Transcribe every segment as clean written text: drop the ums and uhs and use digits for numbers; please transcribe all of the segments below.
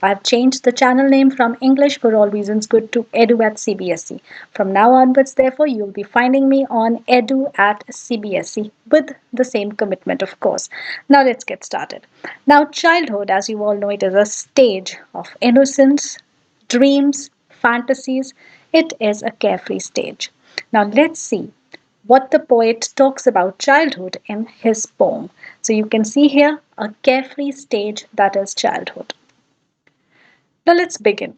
I've changed the channel name from English for All Reasons Good to Edu at CBSE. From now onwards, therefore, you'll be finding me on Edu at CBSE with the same commitment, of course. Now, let's get started. Now, childhood, as you all know, it is a stage of innocence, dreams, fantasies. It is a carefree stage. Now, let's see what the poet talks about childhood in his poem. So, you can see here a carefree stage that is childhood. Now let's begin.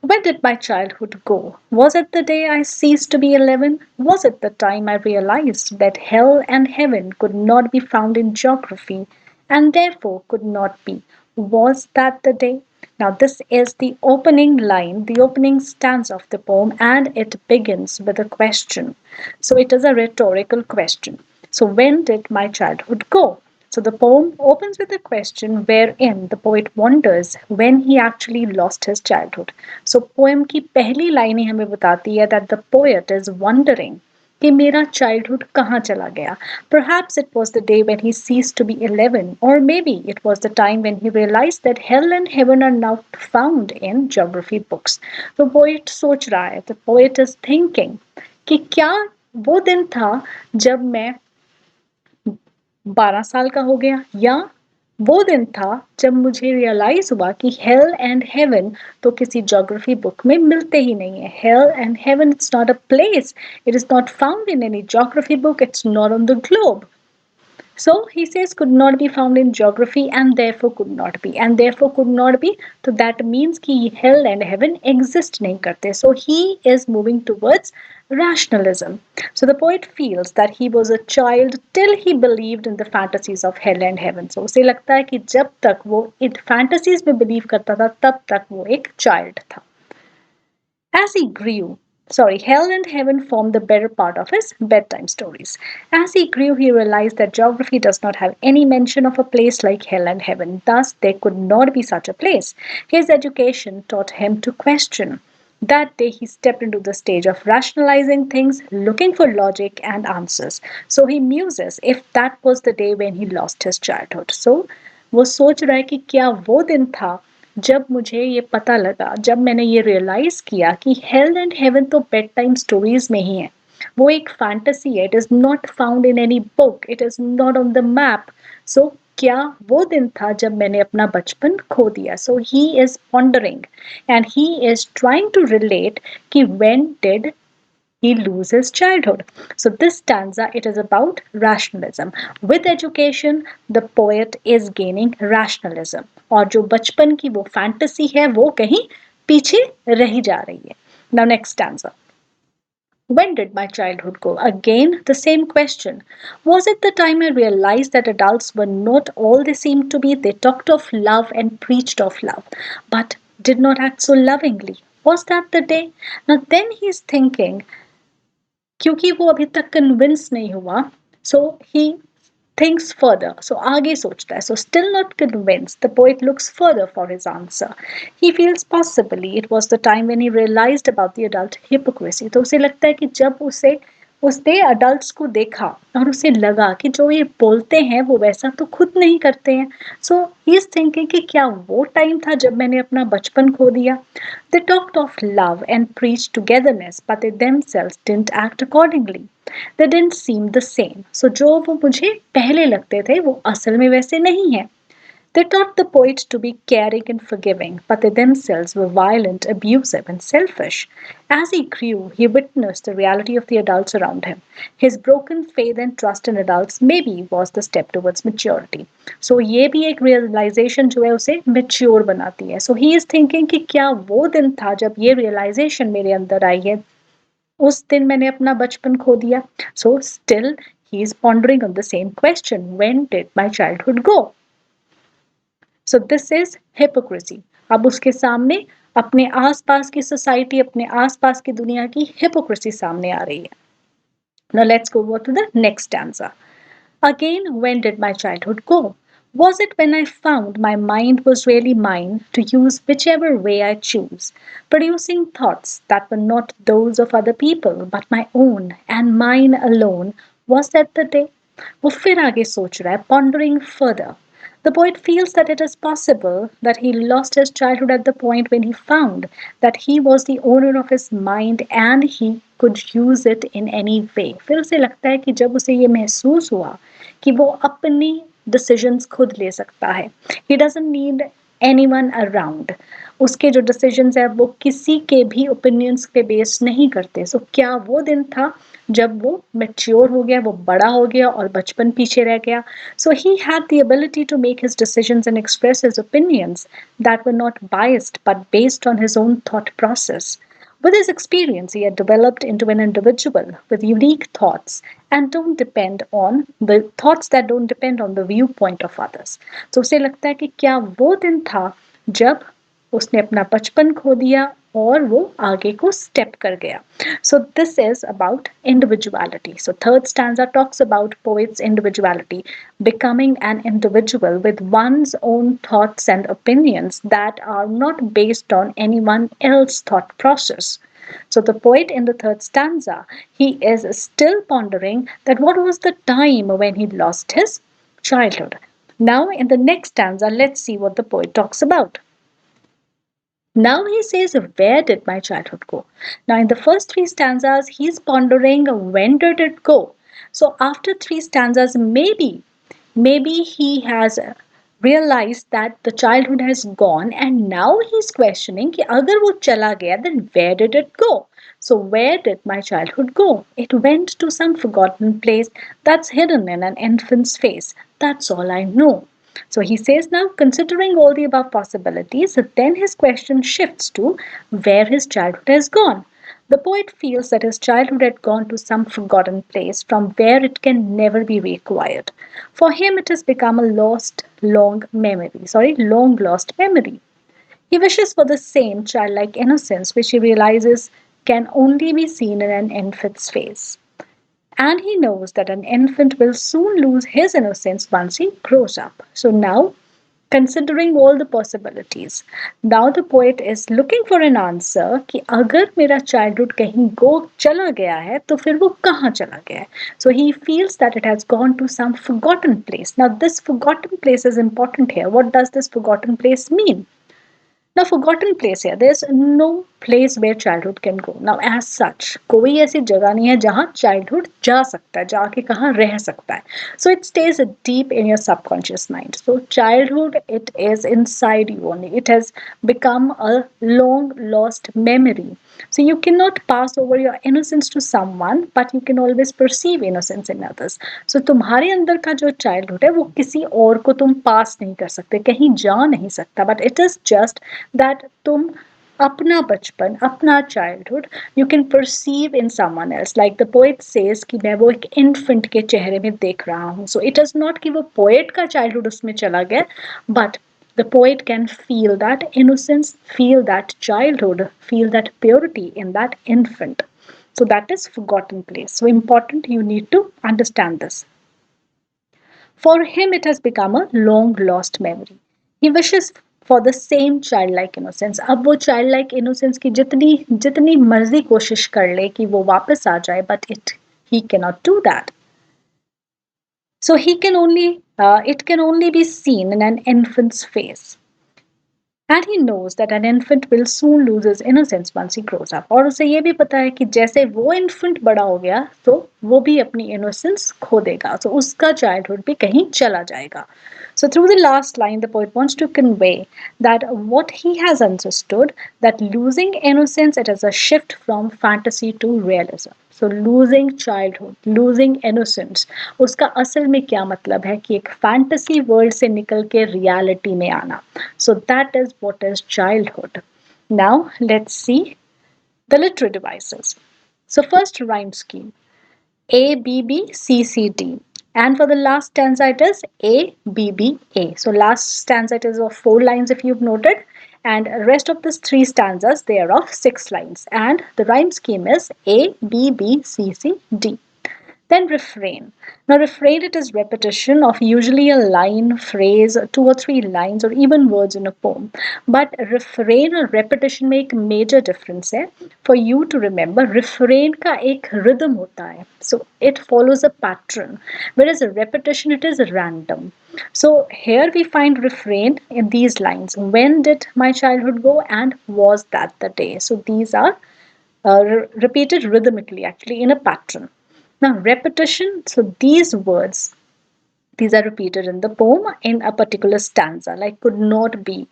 When did my childhood go? Was it the day I ceased to be 11? Was it the time I realized that hell and heaven could not be found in geography and therefore could not be? Was that the day? Now, this is the opening line, the opening stanza of the poem, and it begins with a question. So, it is a rhetorical question. So, when did my childhood go? So the poem opens with a question wherein the poet wonders when he actually lost his childhood. So poem की पहली line ही हमें बताती है that the poet is wondering कि मेरा childhood कहाँ चला गया. Perhaps it was the day when he ceased to be 11, or maybe it was the time when he realized that hell and heaven are now found in geography books. तो poet सोच रहा है, the poet is thinking कि क्या वो दिन था जब मैं 12 साल का हो गया, या वो दिन था जब मुझे रियलाइज हुआ कि हेल एंड हेवन तो किसी ज्योग्राफी बुक में मिलते ही नहीं है. Hello and haven it's not a place, it is not found in any geography book, it's not on the globe. So he says could not be found in geography and therefore could not be, and therefore could not be. So that means कि hell and heaven exist नहीं करते. So he is moving towards rationalism. So the poet feels that he was a child till he believed in the fantasies of hell and heaven. So उसे लगता है कि जब तक वो इन fantasies में believe करता था तब तक वो एक child था. As he grew, hell and heaven formed the better part of his bedtime stories. As he grew, he realized that geography does not have any mention of a place like hell and heaven. Thus, there could not be such a place. His education taught him to question. That day, he stepped into the stage of rationalizing things, looking for logic and answers. So he muses if that was the day when he lost his childhood. So वो सोच रहा है कि क्या वो दिन था जब मुझे ये पता लगा, जब मैंने ये रियलाइज किया कि हेल एंड हेवन तो बेड टाइम स्टोरीज में ही है. वो एक फैंटेसी है. It is not found in any book, it is not on the map. So क्या वो दिन था जब मैंने अपना बचपन खो दिया. So he is pondering and he is trying to relate कि when did he loses childhood. So this stanza, it is about rationalism. With education, the poet is gaining rationalism. और जो बचपन की वो fantasy है वो कहीं पीछे रही जा रही है. Now next stanza. When did my childhood go? Again, the same question. Was it the time I realized that adults were not all they seemed to be? They talked of love and preached of love, but did not act so lovingly. Was that the day? Now, then he's thinking, क्योंकि वो अभी तक convince नहीं हुआ, सो he thinks further. सो आगे सोचता है. So still not convince, the poet looks further for his answer. He feels possibly it was the time when he realised about the adult hypocrisy. तो उसे लगता है कि जब उसने अडल्ट्स को देखा और उसे लगा कि जो ये बोलते हैं वो वैसा तो खुद नहीं करते हैं. सो ही इज थिंकिंग कि क्या वो टाइम था जब मैंने अपना बचपन खो दिया. They talked of love and preached togetherness, but they themselves didn't act accordingly. They didn't seem the same. So जो वो मुझे पहले लगते थे वो असल में वैसे नहीं है. They taught the poet to be caring and forgiving, but they themselves were violent, abusive, and selfish. As he grew, he witnessed the reality of the adults around him. His broken faith and trust in adults maybe was the step towards maturity. So ये भी एक realization जो है उसे mature बनाती है. So he is thinking कि क्या वो दिन था जब ये realization मेरे अंदर आई है, उस दिन मैंने अपना बचपन खो दिया. So still he is pondering on the same question. When did my childhood go? So this is hypocrisy. अब उसके सामने अपने आसपास की सोसाइटी, अपने आसपास की दुनिया की हिपोक्रेसी सामने आ रही है. Now let's go over to the next stanza. Again, when did my childhood go? Was it when I found my mind was really mine to use whichever way I choose, producing thoughts that were not those of other people but my own and mine alone? Was that the day? वो फिर आगे सोच रहा है, pondering further. The poet feels that it is possible that he lost his childhood at the point when he found that he was the owner of his mind and he could use it in any way. फिर उसे लगता है कि जब उसे ये महसूस हुआ कि वो अपनी डिसीजंस खुद ले सकता है. He doesn't need anyone around. उसके जो डिसीजंस है वो किसी के भी ओपिनियंस पे बेस नहीं करते. सो क्या वो दिन था जब वो मैच्योर हो गया, वो बड़ा हो गया और बचपन पीछे रह गया. So he had the ability to make his decisions and express his opinions that were not biased but based on his own thought process. With his experience, he had developed into an individual with unique thoughts and don't depend on the thoughts that don't depend on the viewpoint of others. So उसे लगता है कि क्या वो दिन था जब उसने अपना बचपन खो दिया और वो आगे को स्टेप कर गया. So this is about individuality. So third stanza talks about poet's individuality, becoming an individual with one's own thoughts and opinions that are not based on anyone else's thought process. So the poet in the third stanza, he is still pondering that what was the time when he lost his childhood. Now in the next stanza, let's see what the poet talks about. Now he says, where did my childhood go? Now, in the first three stanzas, he's pondering when did it go? So, after three stanzas, maybe he has realized that the childhood has gone and now he's questioning कि अगर वो चला गया, then where did it go? So, where did my childhood go? It went to some forgotten place that's hidden in an infant's face. That's all I know. So he says now, considering all the above possibilities, then his question shifts to where his childhood has gone. The poet feels that his childhood had gone to some forgotten place from where it can never be reacquired. For him, it has become a long lost memory. He wishes for the same childlike innocence which he realizes can only be seen in an infant's face. And he knows that an infant will soon lose his innocence once he grows up. So now, considering all the possibilities, now the poet is looking for an answer कि अगर मेरा childhood कहीं go चला गया है तो फिर वो कहाँ चला गया है. So he feels that it has gone to some forgotten place. Now this forgotten place is important here. What does this forgotten place mean? Now, forgotten place here, there's no place where childhood can go. Now, as such, कोई ऐसी जगह नहीं है जहाँ childhood जा सकता है, जाके कहाँ रह सकता है. So it stays deep in your subconscious mind. So childhood, it is inside you only. It has become a long lost memory. So you cannot pass over your innocence to someone, but you can always perceive innocence in others. So तुम्हारे अंदर का जो childhood है वो किसी और को तुम पास नहीं कर सकते, कहीं जा नहीं सकता. But it is just that तुम अपना बचपन, अपना childhood, you can perceive in someone else. Like the poet says कि मैं वो एक infant के चेहरे में देख रहा हूँ. So it is not कि वो poet का childhood उसमें चला गया, but the poet can feel that innocence, feel that childhood, feel that purity in that infant. So that is forgotten place. So important, you need to understand this. For him, it has become a long lost memory. He wishes for the same childlike innocence. अब वो childlike innocence की जितनी जितनी मर्जी कोशिश कर ले कि वो वापस आ जाए, but he cannot do that. So it can only be seen in an infant's face. And he knows that an infant will soon lose his innocence once he grows up. और उसे ये भी पता है कि जैसे वो infant बड़ा हो गया तो वो भी अपनी innocence खो देगा. So उसका childhood भी कहीं चला जाएगा. So through the last line, the poet wants to convey that what he has understood, that losing innocence, it is a shift from fantasy to realism. So losing childhood, losing innocence, उसका असल में क्या मतलब है कि एक fantasy world से निकल के reality में आना. So that is what is childhood. Now let's see the literary devices. So first rhyme scheme. A, B, B, C, C, D. And for the last stanza, it is A, B, B, A. So last stanza, it is of 4 lines if you've noted. And rest of these 3 stanzas, they are of 6 lines. And the rhyme scheme is A, B, B, C, C, D. Then refrain. Now, refrain, it is repetition of usually a line, phrase, two or three lines, or even words in a poem. But refrain और repetition में एक major difference है. For you to remember, refrain का एक rhythm होता है. So it follows a pattern, whereas a repetition, it is random. So here we find refrain in these lines. When did my childhood go, and was that the day? So these are repeated rhythmically, actually, in a pattern. Now, repetition, so these words, these are repeated in the poem in a particular stanza, like could not be,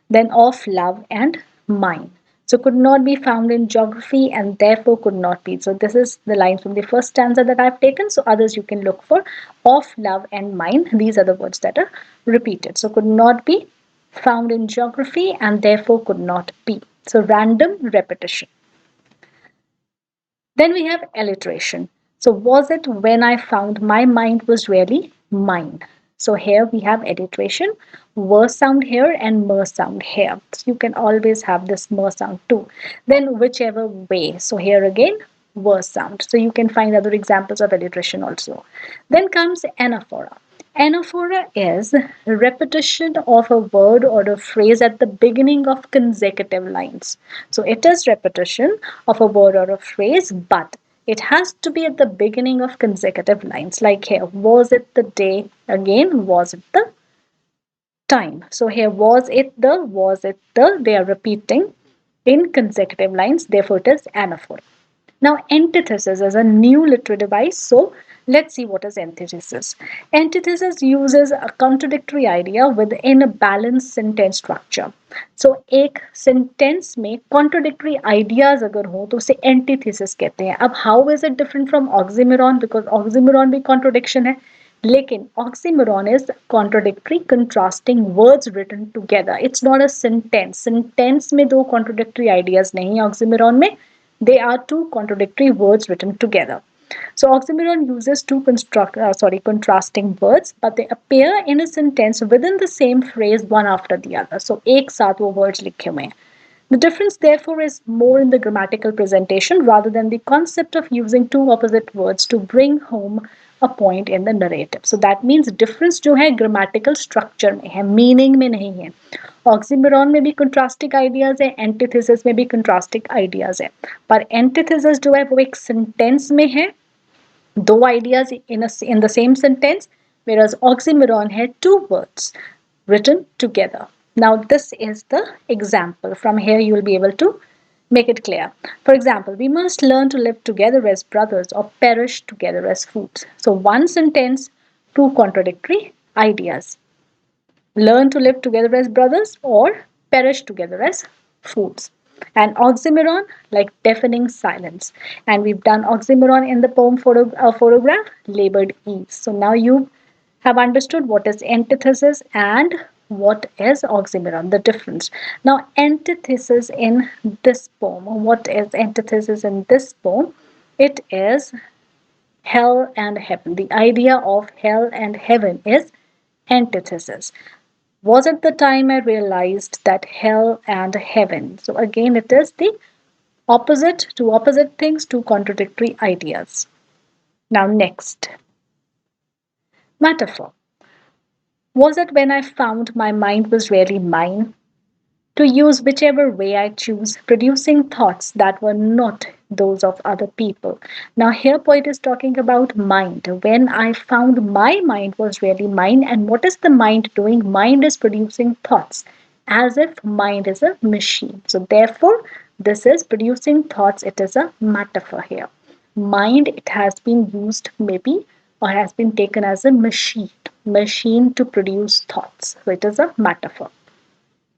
then of love and mine. So, could not be found in geography and therefore could not be. So, this is the line from the first stanza that I've taken. So, others you can look for. Of love and mine, these are the words that are repeated. So, could not be found in geography and therefore could not be. So, random repetition. Then we have alliteration. So, was it when I found my mind was really mine? So, here we have alliteration, ver sound here and mer sound here. So, you can always have this mer sound too. Then, whichever way. So, here again, ver sound. So, you can find other examples of alliteration also. Then comes anaphora. Anaphora is repetition of a word or a phrase at the beginning of consecutive lines. So it is repetition of a word or a phrase, but it has to be at the beginning of consecutive lines. Like here, was it the day? Again, was it the time? So here, was it the, they are repeating in consecutive lines, therefore it is anaphora. Now, antithesis is a new literary device. So, let's see what is antithesis. Antithesis uses a contradictory idea within a balanced sentence structure. So, एक sentence में contradictory ideas अगर हो तो उसे antithesis कहते हैं. अब how is it different from oxymoron? Because oxymoron भी contradiction है. लेकिन oxymoron is contradictory, contrasting words written together. It's not a sentence. Sentence में दो contradictory ideas नहीं है oxymoron में. They are two contradictory words written together. So oxymoron uses two contrasting words, but they appear in a sentence within the same phrase, one after the other. So एक साथ वो words लिखे हुए हैं. The difference, therefore, is more in the grammatical presentation rather than the concept of using two opposite words to bring home a point in the narrative. So that means difference जो है grammatical structure में है, meaning में नहीं है. Oxymoron में भी contrasting ideas है, antithesis में भी contrasting ideas है. पर antithesis जो है वो एक sentence में है, दो ideas in the same sentence, whereas oxymoron है two words written together. Now, this is the example. From here, you will be able to make it clear. For example, we must learn to live together as brothers or perish together as fools. So, one sentence, two contradictory ideas. Learn to live together as brothers or perish together as fools. And oxymoron, like deafening silence. And we've done oxymoron in the poem photograph labeled ease. So now you have understood what is antithesis and what is oxymoron, the difference. Now, antithesis in this poem, what is antithesis in this poem? It is hell and heaven. The idea of hell and heaven is antithesis. Was it the time I realized that hell and heaven? So, again, it is the opposite, two opposite things, two contradictory ideas. Now, next, metaphor. Was it when I found my mind was really mine? To use whichever way I choose, producing thoughts that were not those of other people. Now, here poet is talking about mind. When I found my mind was really mine, and what is the mind doing? Mind is producing thoughts, as if mind is a machine. So, therefore, this is producing thoughts. It is a metaphor here. Mind, it has been used maybe or has been taken as a machine to produce thoughts. So, it is a metaphor.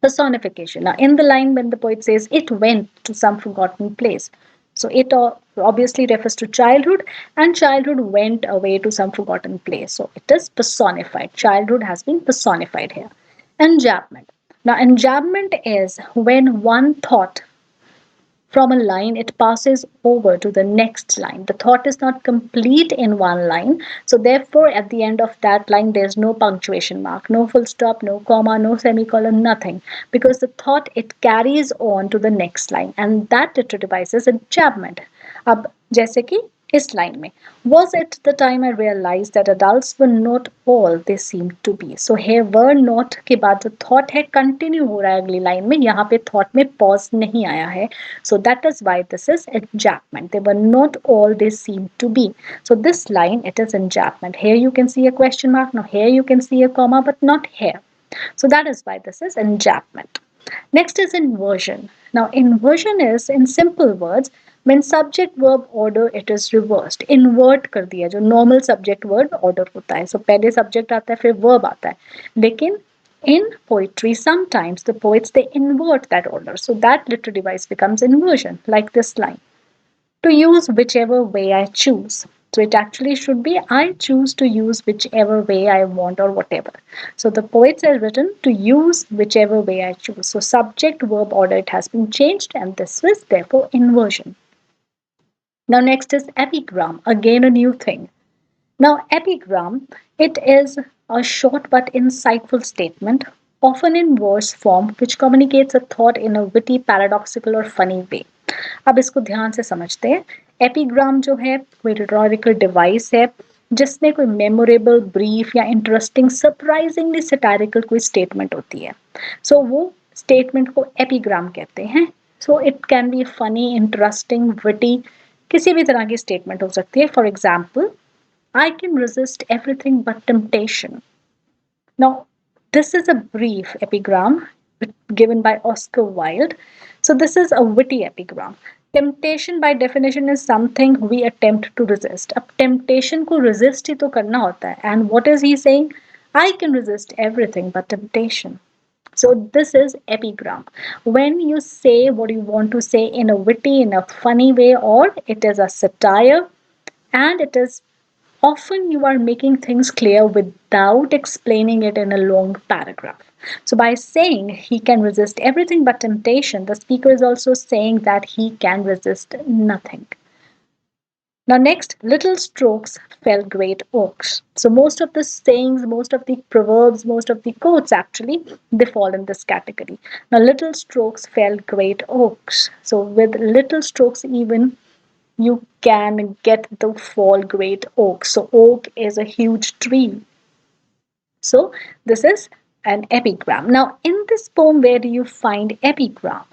Personification. Now, in the line when the poet says, it went to some forgotten place. So, it obviously refers to childhood, and childhood went away to some forgotten place. So, it is personified. Childhood has been personified here. Enjambment. Now, enjambment is when one thought from a line, it passes over to the next line. The thought is not complete in one line. So, therefore, at the end of that line, there's no punctuation mark, no full stop, no comma, no semicolon, nothing. Because the thought, it carries on to the next line. And that literary device is enjambment. अब जैसे कि इस line में, was it the time I realized that adults were not all they seemed to be. So here were not के बाद जो thought है continue हो रहा है अगली लाइन में, यहाँ पे thought में pause नहीं आया है. So that is why this is enjambment. They were not all they seemed to be. So this line, it is enjambment. Here you can see a question mark. Now here you can see a comma, but not here. So that is why this is enjambment. Next is inversion. Now, inversion is, in simple words, when subject verb order it is reversed. Invert कर दिया, जो normal subject verb order होता है. So पहले subject आता है, फिर verb आता है. लेकिन in poetry, sometimes the poets they invert that order. So that literary device becomes inversion, like this line. To use whichever way I choose. So it actually should be I choose to use whichever way I want or whatever. So the poets have written to use whichever way I choose. So subject verb order it has been changed and this was therefore inversion. Now next is epigram, again a new thing. Now epigram, it is a short but insightful statement, often in verse form, which communicates a thought in a witty, paradoxical or funny way. अब इसको ध्यान से समझते हैं. Epigram जो है कोई rhetorical device है जिसमें कोई मेमोरेबल, ब्रीफ या इंटरेस्टिंग, सरप्राइजिंगली सटारिकल कोई स्टेटमेंट होती है. सो वो स्टेटमेंट को एपीग्राम कहते हैं. So it can be funny, interesting, witty, किसी भी तरह की स्टेटमेंट हो सकती है. For example, I can resist everything but temptation. Now, this is a brief epigram given by Oscar Wilde. So, this is a witty epigram. Temptation by definition is something we attempt to resist. अब temptation को resist ही तो करना होता है. And what is he saying? I can resist everything but temptation. So this is epigram. When you say what you want to say in a witty, in a funny way, or it is a satire, and it is often you are making things clear without explaining it in a long paragraph. So, by saying he can resist everything but temptation, the speaker is also saying that he can resist nothing. Now, next, little strokes fell great oaks. So, most of the sayings, most of the proverbs, most of the quotes actually, they fall in this category. Now, little strokes fell great oaks. So, with little strokes, even you can get the fall great oak. So oak is a huge tree. So this is an epigram. Now in this poem, where do you find epigram?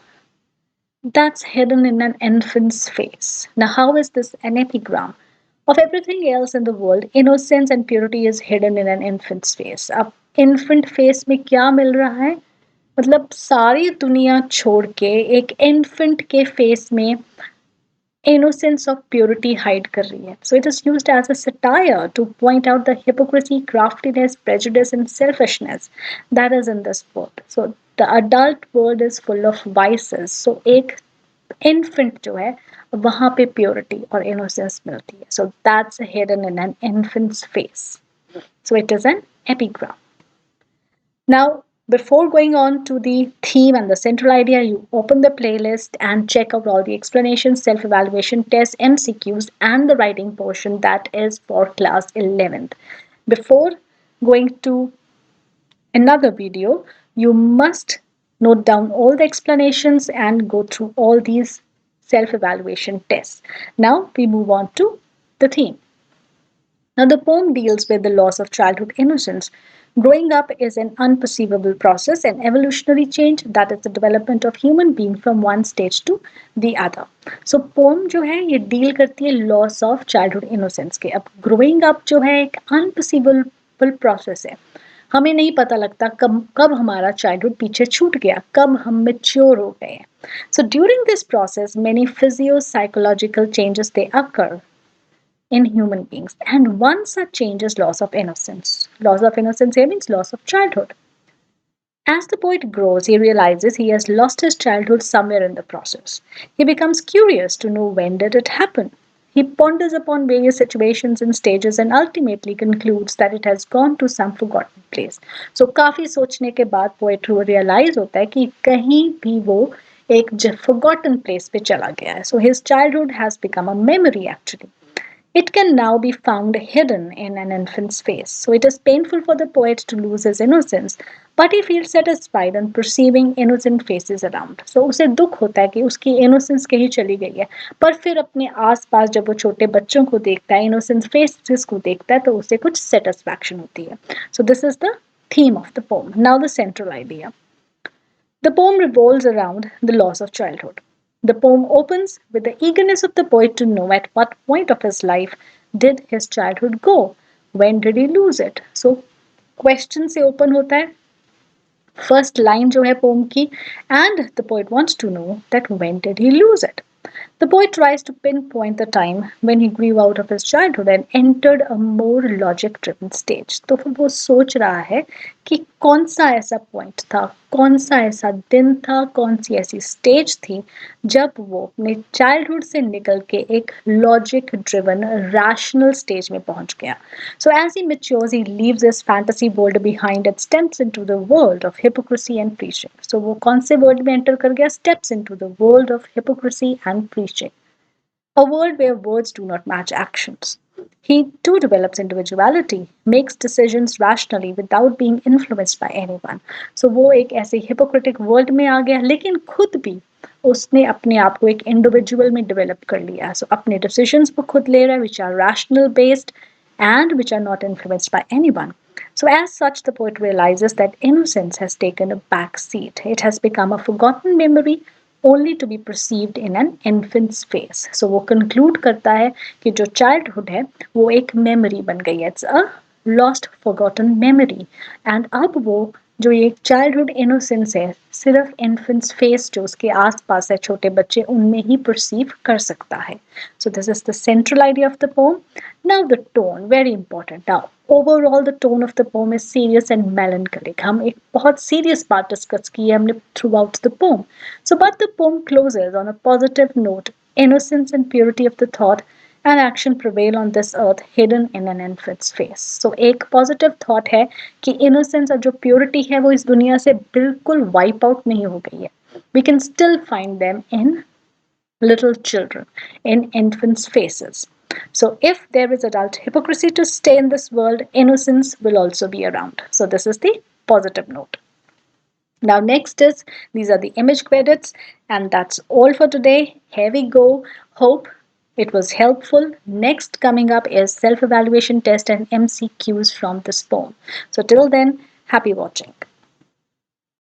That's hidden in an infant's face. Now how is this an epigram? Of everything else in the world, innocence and purity is hidden in an infant's face. अब infant face में क्या मिल रहा है? मतलब सारी दुनिया छोड़ के एक infant के face में innocence of purity hide कर रही है. So it is used as a satire to point out the hypocrisy, craftiness, prejudice and selfishness that is in this world. So the adult world is full of vices. So एक infant जो है वहाँ पे purity और innocence मिलती है. So that's hidden in an infant's face. So it is an epigram. Now, before going on to the theme and the central idea, you open the playlist and check out all the explanations, self evaluation tests, MCQs, and the writing portion that is for class 11th. Before going to another video, you must note down all the explanations and go through all these self evaluation tests. Now, we move on to the theme. Now, the poem deals with the loss of childhood innocence. Growing up is an unperceivable process, an evolutionary change that is the development of human being from one stage to the other. So, poem जो है ये deal करती है loss of childhood innocence के. अब growing up जो है एक unperceivable process है. हमें नहीं पता लगता कब हमारा childhood पीछे छूट गया, कब हम mature हो गए. So, during this process, many physio-psychological changes they occur in human beings. And one such change is loss of innocence. Loss of innocence here means loss of childhood. As the poet grows, he realizes he has lost his childhood somewhere in the process. He becomes curious to know when did it happen. He ponders upon various situations and stages and ultimately concludes that it has gone to some forgotten place. So काफी सोचने के बाद poet को realize होता है कि कहीं भी वो एक forgotten place पे चला गया है. So his childhood has become a memory actually. It can now be found hidden in an infant's face. So it is painful for the poet to lose his innocence, but he feels satisfied on perceiving innocent faces around. So उसे दुख होता है कि उसकी innocence कहीं चली गई है, पर फिर अपने आसपास जब वो छोटे बच्चों को देखता है, innocent faces को देखता है, तो उसे कुछ satisfaction होती है. So this is the theme of the poem. Now the central idea. The poem revolves around the loss of childhood. The poem opens with the eagerness of the poet to know at what point of his life did his childhood go? When did he lose it? So, question से open होता है. First line जो है poem की, and the poet wants to know that when did he lose it? The poet tries to pinpoint the time when he grew out of his childhood and entered a more logic driven stage. तो फिर वो सोच रहा है कि कौन सा ऐसा पॉइंट था, कौन सा ऐसा दिन था, कौन सी ऐसी स्टेज थी जब वो अपने चाइल्डहुड से निकल के एक लॉजिक ड्रिवन रैशनल स्टेज में पहुंच गया. So as he matures, he leaves his fantasy world behind and steps into the world of hypocrisy and preaching. So वो कौन से वर्ल्ड में एंटर कर गया? Steps into the world of hypocrisy and preaching. A world where words do not match actions. He too develops individuality, makes decisions rationally without being influenced by anyone. So वो एक ऐसे hypocritic world में आ गया, लेकिन खुद भी उसने अपने आप को एक इंडिविजुअल में डेवलप कर लिया. सो अपने डिसीजंस वो खुद ले रहा है, which are rational based and which are not influenced by anyone. So, as such, the poet realizes that innocence has taken a back seat. It has become a forgotten memory only to be perceived in an infant's face. So, वो conclude करता है कि जो childhood है वो एक memory बन गई है. It's a lost, forgotten memory. And अब वो जो ये चाइल्डहुड इनोसेंस है सिर्फ इन्फेंट्स फेस जो उसके आसपास है छोटे बच्चे उनमें ही परसीव कर सकता है. So this is the central idea of the poem. Now the tone very important. Now overall the tone of the poem is serious and melancholic. हम एक बहुत सीरियस बात डिस्कस की है हमने throughout the poem. So but the poem closes on a positive note. Innocence and purity of the thought and action prevail on this earth hidden in an infant's face. So एक positive thought है कि innocence और जो purity है वो इस दुनिया से बिल्कुल वाइप आउट नहीं हो गई है. We can still find them in little children, in infants' faces. So if there is adult hypocrisy to stay in this world, innocence will also be around. So this is the positive note. Now next is, these are the image credits, and that's all for today. Here we go. Hope it was helpful. Next coming up is self-evaluation test and MCQs from this poem. So till then, happy watching.